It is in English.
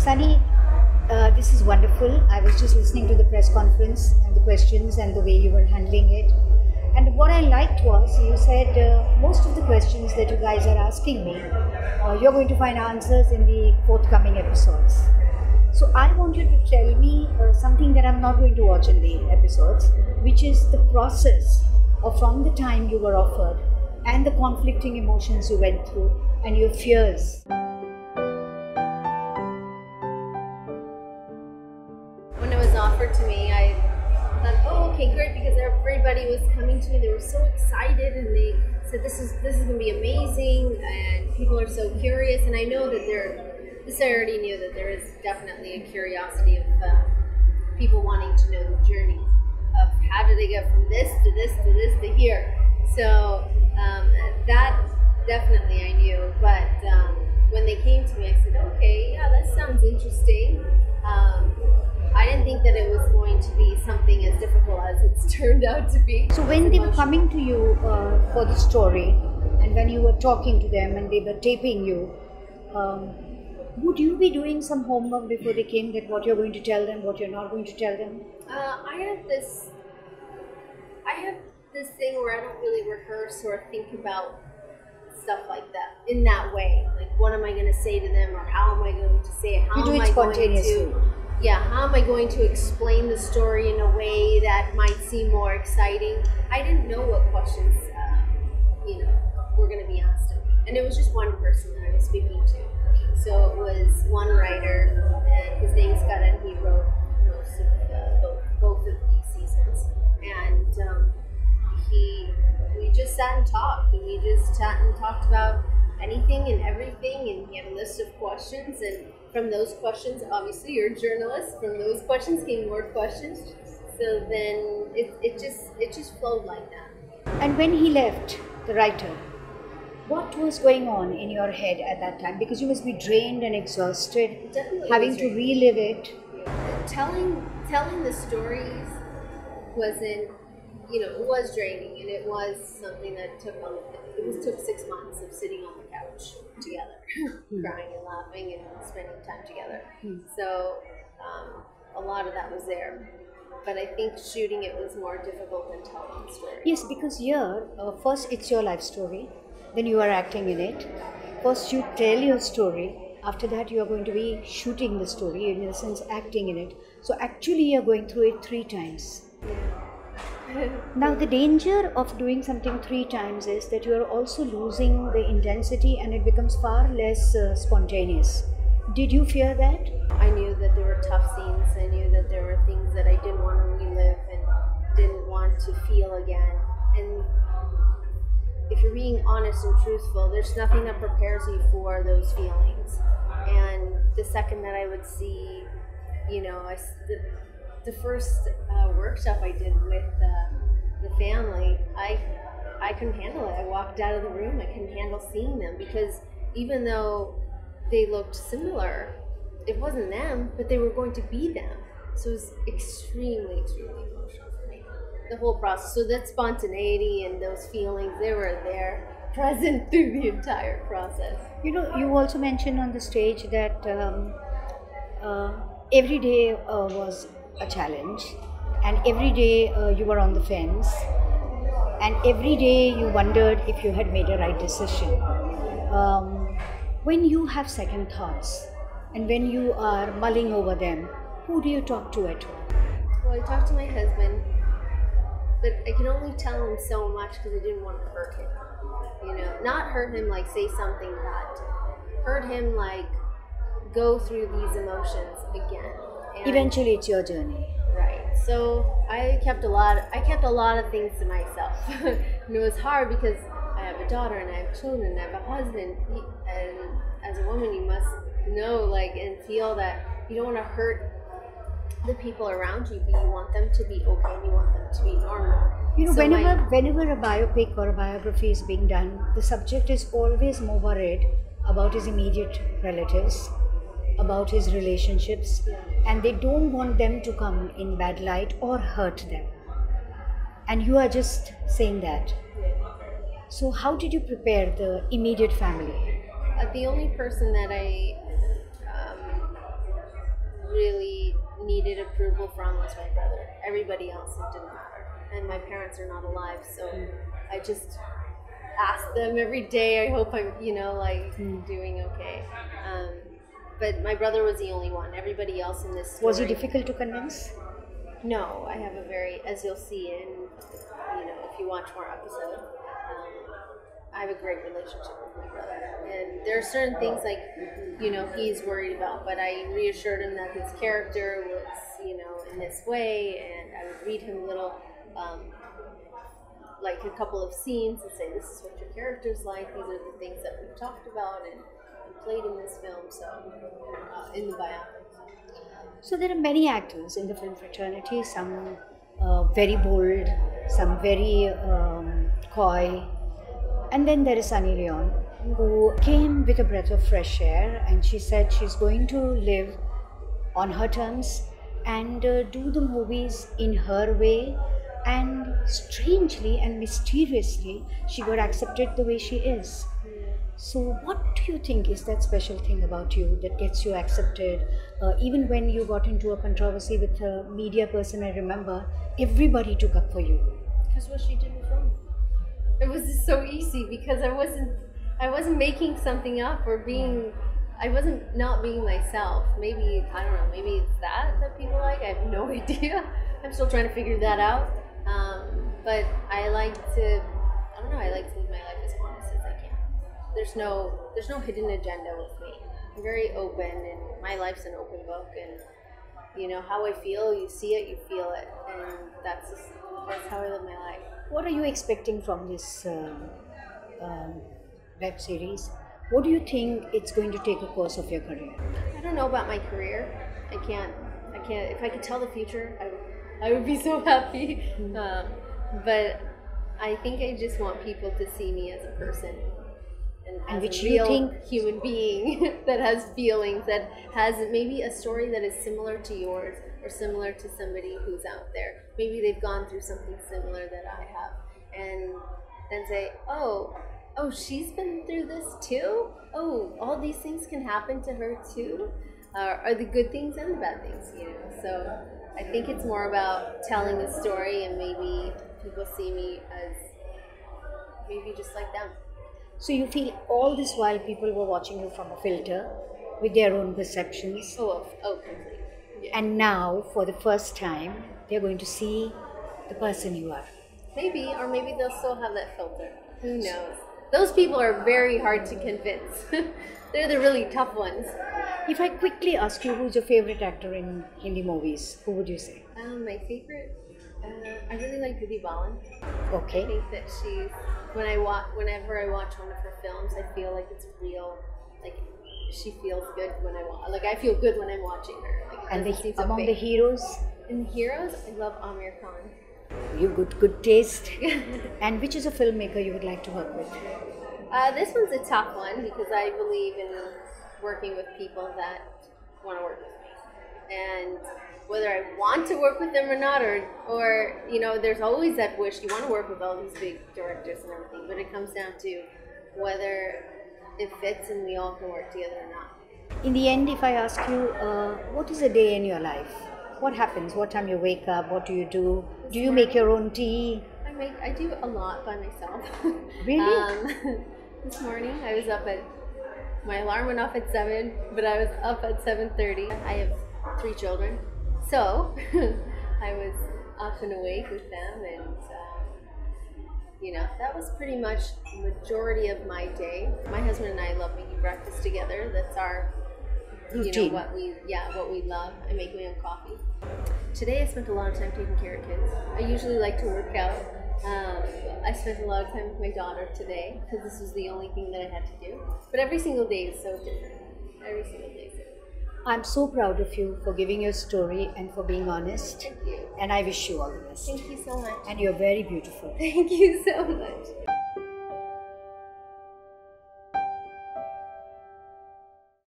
Sunny, this is wonderful. I was just listening to the press conference and the questions and the way you were handling it. And what I liked was you said most of the questions that you guys are asking me, you're going to find answers in the forthcoming episodes. So I want you to tell me something that I'm not going to watch in the episodes, which is the process of from the time you were offered and the conflicting emotions you went through and your fears. When it was offered to me, I thought, oh, okay, great, because everybody was coming to me. They were so excited, and they said, this is going to be amazing, and people are so curious. And I know that I already knew that there is definitely a curiosity of people wanting to know the journey of how did they get from this to this to this to here. So that definitely I knew. But when they came to me, I said, okay, yeah, that sounds interesting. I didn't think that it was going to be something as difficult as it's turned out to be. So when they were coming to you for the story, and when you were talking to them and they were taping you, would you be doing some homework before they came, that what you're going to tell them, what you're not going to tell them? I have this thing where I don't really rehearse or think about stuff like that in that way. Like, what am I going to say to them, or how am I going to say it? How you do it spontaneously. How am I going to explain the story in a way that might seem more exciting? I didn't know what questions, were going to be asked of me. And it was just one person that I was speaking to. So it was one writer, and his name's Karenjit, and he wrote most of both of these seasons. And we just sat and talked, and we just sat and talked about anything and everything, and he had a list of questions, and from those questions, obviously you're a journalist, from those questions came more questions, so then it just flowed like that. And when he left, the writer, what was going on in your head at that time? Because you must be drained and exhausted, having to relive it. Telling the stories wasn't, it was draining, and it was something that took 6 months of sitting on the couch together, crying and laughing and spending time together. So a lot of that was there. But I think shooting it was more difficult than telling the story. Yes, because here, first it's your life story, then you are acting in it. First you tell your story, after that you are going to be shooting the story, in a sense acting in it. So actually you are going through it 3 times. Now the danger of doing something 3 times is that you are also losing the intensity and it becomes far less spontaneous. Did you fear that? I knew that there were tough scenes. I knew that there were things that I didn't want to relive and didn't want to feel again. And if you're being honest and truthful, there's nothing that prepares you for those feelings. And the second that I would see, the first workshop I did with the family, I couldn't handle it. I walked out of the room. I couldn't handle seeing them, because even though they looked similar, it wasn't them, but they were going to be them. So it was extremely, extremely emotional for me, the whole process. So that spontaneity and those feelings, they were there, present through the entire process. You also mentioned on the stage that every day was a challenge, and every day you were on the fence, and every day you wondered if you had made a right decision. When you have second thoughts and when you are mulling over them, who do you talk to at home? Well, I talked to my husband, but I could only tell him so much because I didn't want to hurt him. Not hurt him like say something bad, hurt him like go through these emotions again. And eventually it's your journey. Right. So I kept a lot of things to myself. And it was hard because I have a daughter and I have children and I have a husband, and as a woman you must know and feel that you don't want to hurt the people around you, but you want them to be okay and you want them to be normal. Whenever a biopic or a biography is being done, the subject is always more worried about his immediate relatives, about his relationships, and they don't want them to come in bad light or hurt them. And you are just saying that. So how did you prepare the immediate family? The only person that I really needed approval from was my brother. Everybody else, it didn't matter. And my parents are not alive, so I just asked them every day, I hope I'm, doing okay. But my brother was the only one. Everybody else in this story... Was he difficult to convince? No, I have a very, as you'll see in, if you watch more episodes, I have a great relationship with my brother. And there are certain things he's worried about, but I reassured him that his character was, in this way, and I would read him little, a couple of scenes and say, this is what your character's like, these are the things that we've talked about and played in this film, so, in the biopic. So there are many actors in the film fraternity, some very bold, some very coy. And then there is Sunnyleone, who came with a breath of fresh air, and she said she's going to live on her terms and do the movies in her way. And strangely and mysteriously, she got accepted the way she is. So what do you think is that special thing about you that gets you accepted? Even when you got into a controversy with a media person, I remember, everybody took up for you. Because what she did in the film. It was just so easy because I wasn't making something up or I wasn't not being myself. Maybe, I don't know, maybe it's that people like. I have no idea. I'm still trying to figure that out. But I like to live my life as honest as I can. There's no hidden agenda with me. I'm very open, and my life's an open book, and how I feel, you see it, you feel it, and that's how I live my life. What are you expecting from this web series? What do you think it's going to take a course of your career? I don't know about my career. I can't. If I could tell the future, I would be so happy. But I think I just want people to see me as a person and as which a real you think human being that has feelings, that has maybe a story that is similar to yours or similar to somebody who's out there. Maybe they've gone through something similar that I have, and then say, oh, she's been through this too? Oh, all these things can happen to her too? Are the good things and the bad things, So I think it's more about telling the story, and maybe people see me as maybe just like them. So you feel all this while people were watching you from a filter with their own perceptions. Oh, completely. Yeah. And now, for the first time, they're going to see the person you are. Maybe, or maybe they'll still have that filter. Who knows? Those people are very hard to convince. They're the really tough ones. If I quickly ask you who's your favorite actor in Hindi movies, who would you say? My favorite, I really like Bhawana. Okay. I think that she's, whenever I watch one of her films, I feel like it's real, she feels good when I feel good when I'm watching her. And among the heroes? In the heroes, I love Amir Khan. You good taste. And which is a filmmaker you would like to work with? This one's a tough one because I believe in working with people that want to work with me. And whether I want to work with them or not, or there's always that wish. You want to work with all these big directors and everything, but it comes down to whether it fits and we all can work together or not. In the end, if I ask you, what is a day in your life? What happens? What time you wake up? What do you do? Do you make your own tea? I do a lot by myself. Really? This morning I was up my alarm went off at 7, but I was up at 7:30. I have 3 children, so I was up and awake with them, and that was pretty much the majority of my day. My husband and I love making breakfast together. That's our routine. What we love. I make my own coffee. Today I spent a lot of time taking care of kids. I usually like to work out. I spent a lot of time with my daughter today because this was the only thing that I had to do. But every single day is so different. Every single day is different. I'm so proud of you for giving your story and for being honest. Thank you. And I wish you all the best. Thank you so much. And you're very beautiful. Thank you so much.